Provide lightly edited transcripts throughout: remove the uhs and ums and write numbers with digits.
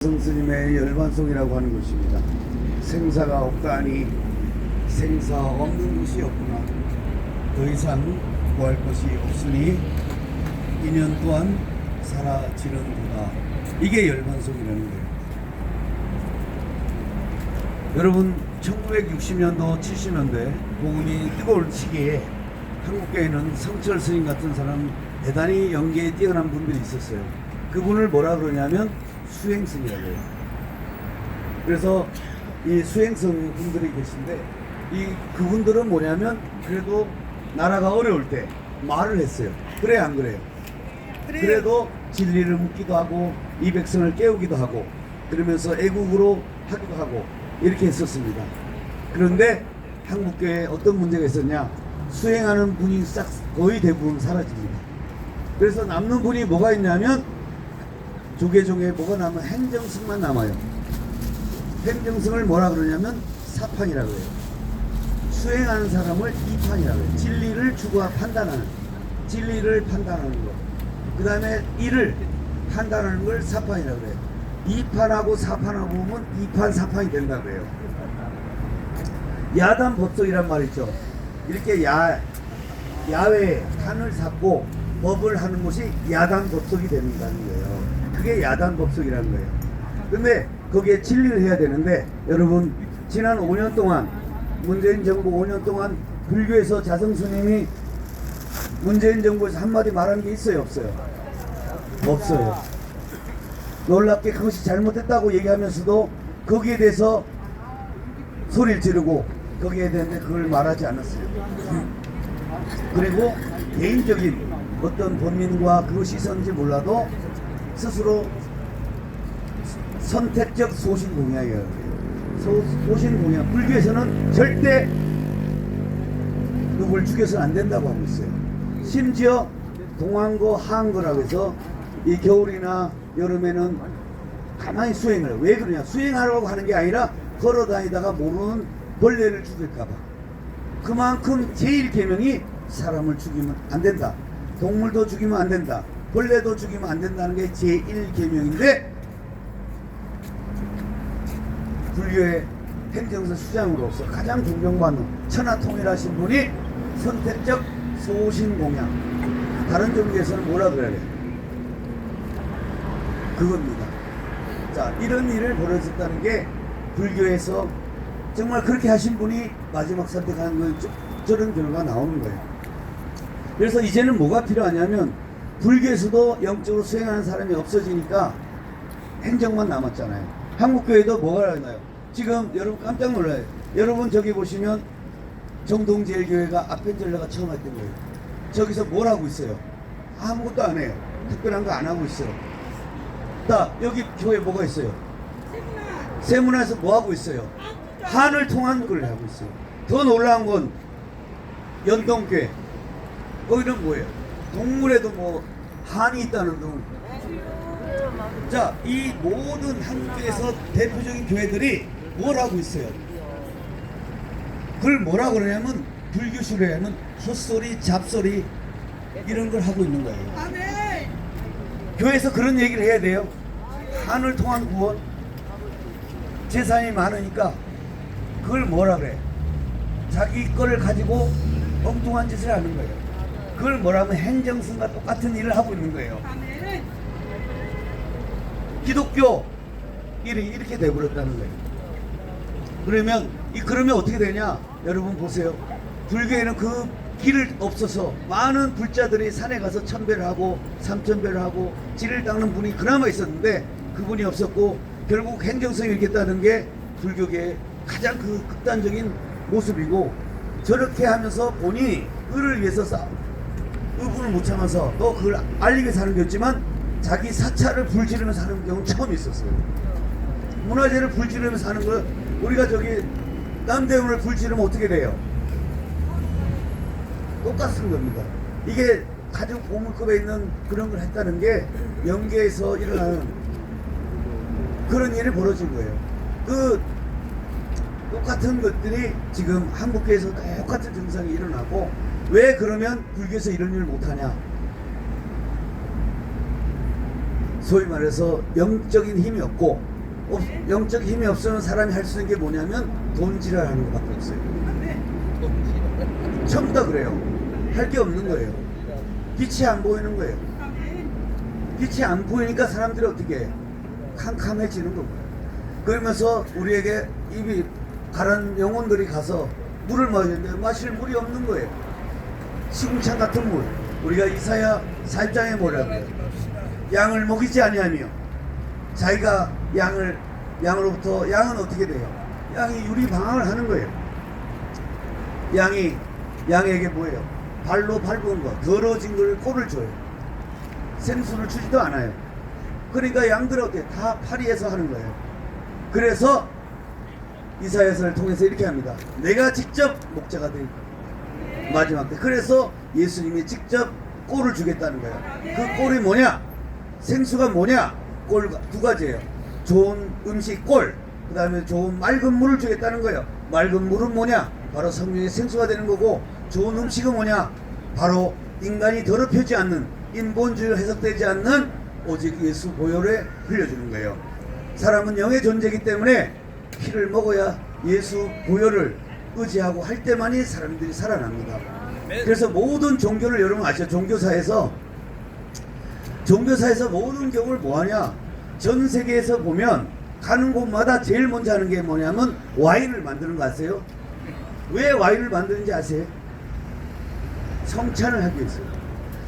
성스님의 열반송이라고 하는 것입니다. 생사가 없다니 생사 없는 것이 없구나. 더 이상 구할 것이 없으니 인연 또한 사라지는구나. 이게 열반송이라는 거예요. 여러분 1960년도 70년대 복음이 뜨거울 시기에 한국교회는 성철 스님 같은 사람 대단히 연기에 뛰어난 분들이 있었어요. 그분을 뭐라 그러냐면 수행성이라고 해요. 그래서 이 수행성 분들이 계신데 그분들은 뭐냐면 그래도 나라가 어려울 때 말을 했어요. 그래 안 그래요? 그래도 진리를 묻기도 하고 이 백성을 깨우기도 하고 그러면서 애국으로 하기도 하고 이렇게 했었습니다. 그런데 한국교회에 어떤 문제가 있었냐? 수행하는 분이 거의 대부분 사라집니다. 그래서 남는 분이 뭐가 있냐면 조계종에 뭐가 남으면 행정승만 남아요. 행정승을 뭐라 그러냐면 사판이라고 해요. 수행하는 사람을 이판이라고 해요. 진리를 추구하 판단하는, 진리를 판단하는 것. 그 다음에 이를 판단하는 걸 사판이라고 해요. 이판하고 사판하고 보면 이판 사판이 된다고 해요. 야단 법석이란 말 있죠. 이렇게 야외에 판을 잡고 법을 하는 것이 야단 법석이 된다는 거예요. 그게 야단 법석이라는 거예요. 근데 거기에 진리를 해야 되는데 여러분 지난 5년 동안 문재인 정부 5년 동안 불교에서 자성스님이 문재인 정부에서 한마디 말한 게 있어요 없어요? 없어요. 놀랍게 그것이 잘못했다고 얘기하면서도 거기에 대해서 소리를 지르고 거기에 대해 그걸 말하지 않았어요. 그리고 개인적인 어떤 본민과 그것이 있었는지 몰라도 스스로 선택적 소신공약이에요. 소신공약. 불교에서는 절대 누굴 죽여서는 안 된다고 하고 있어요. 심지어 동안거 하안거라고 해서 이 겨울이나 여름에는 가만히 수행을 해요. 왜 그러냐? 수행하라고 하는 게 아니라 걸어다니다가 모르는 벌레를 죽일까봐. 그만큼 제1계명이 사람을 죽이면 안 된다. 동물도 죽이면 안 된다. 벌레도 죽이면 안 된다는 게 제1계명인데 불교의 행정사 수장으로서 가장 존경받는 천하통일하신 분이 선택적 소신공약. 다른 종교에서는 뭐라 그래야 돼? 그겁니다. 자, 이런 일을 벌어졌다는 게 불교에서 정말 그렇게 하신 분이 마지막 선택하는 건 저런 결과가 나오는 거예요. 그래서 이제는 뭐가 필요하냐면 불교에서도 영적으로 수행하는 사람이 없어지니까 행정만 남았잖아요. 한국교회도 뭐가 나요? 지금 여러분 깜짝 놀라요. 여러분 저기 보시면 정동제일교회가 아펜젤러가 처음 했던 거예요. 저기서 뭘 하고 있어요? 아무것도 안 해요. 특별한 거 안 하고 있어요. 나 여기 교회 뭐가 있어요? 세문화에서 뭐 하고 있어요? 한을 통한 걸 하고 있어요. 더 놀라운 건 연동교회. 거기는 뭐예요? 동물에도 뭐 한이 있다는 둥. 자, 이 모든 한국에서 대표적인 교회들이 뭘 하고 있어요? 그걸 뭐라 그러냐면 불교시로에는 헛소리, 잡소리 이런 걸 하고 있는 거예요. 교회에서 그런 얘기를 해야 돼요. 한을 통한 구원. 재산이 많으니까 그걸 뭐라 그래? 자기 거를 가지고 엉뚱한 짓을 하는 거예요. 그걸 뭐라면 행정승과 똑같은 일을 하고 있는 거예요. 기독교 일이 이렇게 돼버렸다는 거예요. 그러면 어떻게 되냐? 여러분 보세요. 불교에는 그 길을 없어서 많은 불자들이 산에 가서 천배를 하고 삼천배를 하고 찌를 닦는 분이 그나마 있었는데 그분이 없었고 결국 행정성이 일겠다는 게 불교계의 가장 그 극단적인 모습이고 저렇게 하면서 본인이 을을 위해서 의분을 못 참아서 또 그걸 알리기 위해서 하는 거였지만 자기 사찰을 불지르면서 하는 경우는 처음 있었어요. 문화재를 불지르면서 하는 거 우리가 저기 남대문을 불지르면 어떻게 돼요? 똑같은 겁니다. 이게 가장 고물급에 있는 그런 걸 했다는 게 영계에서 일어나는 그런 일이 벌어진 거예요. 그 똑같은 것들이 지금 한국교회에서 똑같은 증상이 일어나고 왜 그러면 불교에서 이런 일을 못하냐? 소위 말해서 영적인 힘이 없고, 영적 힘이 없으면 사람이 할 수 있는 게 뭐냐면 돈지랄하는 것밖에 없어요. 전부 다 그래요. 할 게 없는 거예요. 빛이 안 보이는 거예요. 빛이 안 보이니까 사람들이 어떻게 해? 캄캄해지는 거고요. 그러면서 우리에게 입이 가란 영혼들이 가서 물을 마시는데 마실 물이 없는 거예요. 시궁창 같은 물. 우리가 이사야 4장에 뭐라고요? 양을 먹이지 아니하며 자기가 양으로부터 양은 어떻게 돼요? 양이 유리방황을 하는 거예요. 양에게 뭐예요? 발로 밟은 거, 더러워진 걸 꼴을 줘요. 생수를 주지도 않아요. 그러니까 양들은 어떻게 다 파리에서 하는 거예요. 그래서 이사야서를 통해서 이렇게 합니다. 내가 직접 목자가 될 마지막 때. 그래서 예수님이 직접 꼴을 주겠다는 거예요. 그 꼴이 뭐냐? 생수가 뭐냐? 꼴 두 가지예요. 좋은 음식 꼴, 그 다음에 좋은 맑은 물을 주겠다는 거예요. 맑은 물은 뭐냐? 바로 성령의 생수가 되는 거고, 좋은 음식은 뭐냐? 바로 인간이 더럽혀지지 않는, 인본주의로 해석되지 않는 오직 예수 보혈에 흘려주는 거예요. 사람은 영의 존재이기 때문에 피를 먹어야 예수 보혈을 의지하고 할 때만이 사람들이 살아납니다. 그래서 모든 종교를 여러분 아시죠? 종교사에서 모든 교를 뭐하냐? 전 세계에서 보면 가는 곳마다 제일 먼저 하는 게 뭐냐면 와인을 만드는 거 아세요? 왜 와인을 만드는지 아세요? 성찬을 하기 위해서.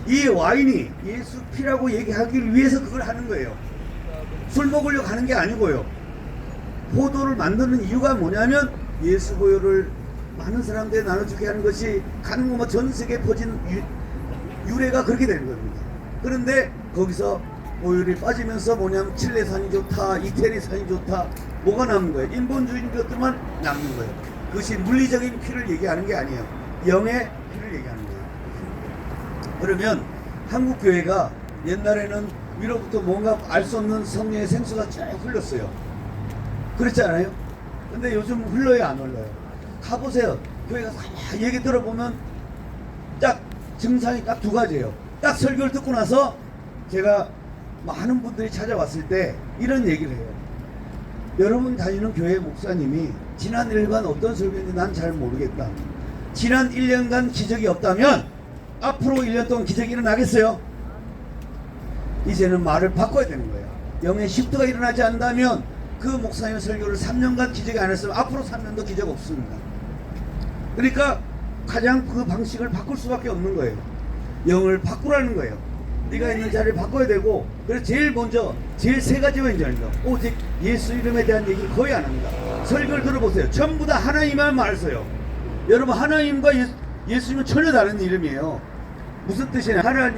이 와인이 예수 피라고 얘기하기 위해서 그걸 하는 거예요. 술 먹으려고 하는 게 아니고요. 포도를 만드는 이유가 뭐냐면 예수 보혈을 많은 사람들에 나눠주게 하는 것이 가는 곳마다 전 세계에 퍼진 유래가 그렇게 되는 겁니다. 그런데 거기서 보혈이 빠지면서 뭐냐면 칠레산이 좋다, 이태리산이 좋다, 뭐가 남는 거예요? 인본주의인 것들만 남는 거예요. 그것이 물리적인 피를 얘기하는 게 아니에요. 영의 피를 얘기하는 거예요. 그러면 한국 교회가 옛날에는 위로부터 뭔가 알 수 없는 성령의 생수가 쭉 흘렀어요. 그렇지 않아요? 근데 요즘 흘러요, 안 흘러요? 가보세요. 교회가 얘기 들어보면 딱 증상이 딱 두 가지예요. 딱 설교를 듣고 나서 제가 많은 분들이 찾아왔을 때 이런 얘기를 해요. 여러분 다니는 교회 목사님이 지난 1년 어떤 설교인지 난 잘 모르겠다. 지난 1년간 기적이 없다면 앞으로 1년 동안 기적이 일어나겠어요? 이제는 말을 바꿔야 되는 거예요. 영의 시프트가 일어나지 않는다면 그 목사님의 설교를 3년간 기적이 안 했으면 앞으로 3년도 기적 없습니다. 그러니까 가장 그 방식을 바꿀 수밖에 없는 거예요. 영을 바꾸라는 거예요. 네가 있는 자리를 바꿔야 되고, 그래서 제일 먼저 제일 세 가지만 이제 합니다. 오직 예수 이름에 대한 얘기를 거의 안 합니다. 설교를 들어보세요. 전부 다 하나님만 말 써요. 여러분 하나님과 예수님은 전혀 다른 이름이에요. 무슨 뜻이냐? 하나님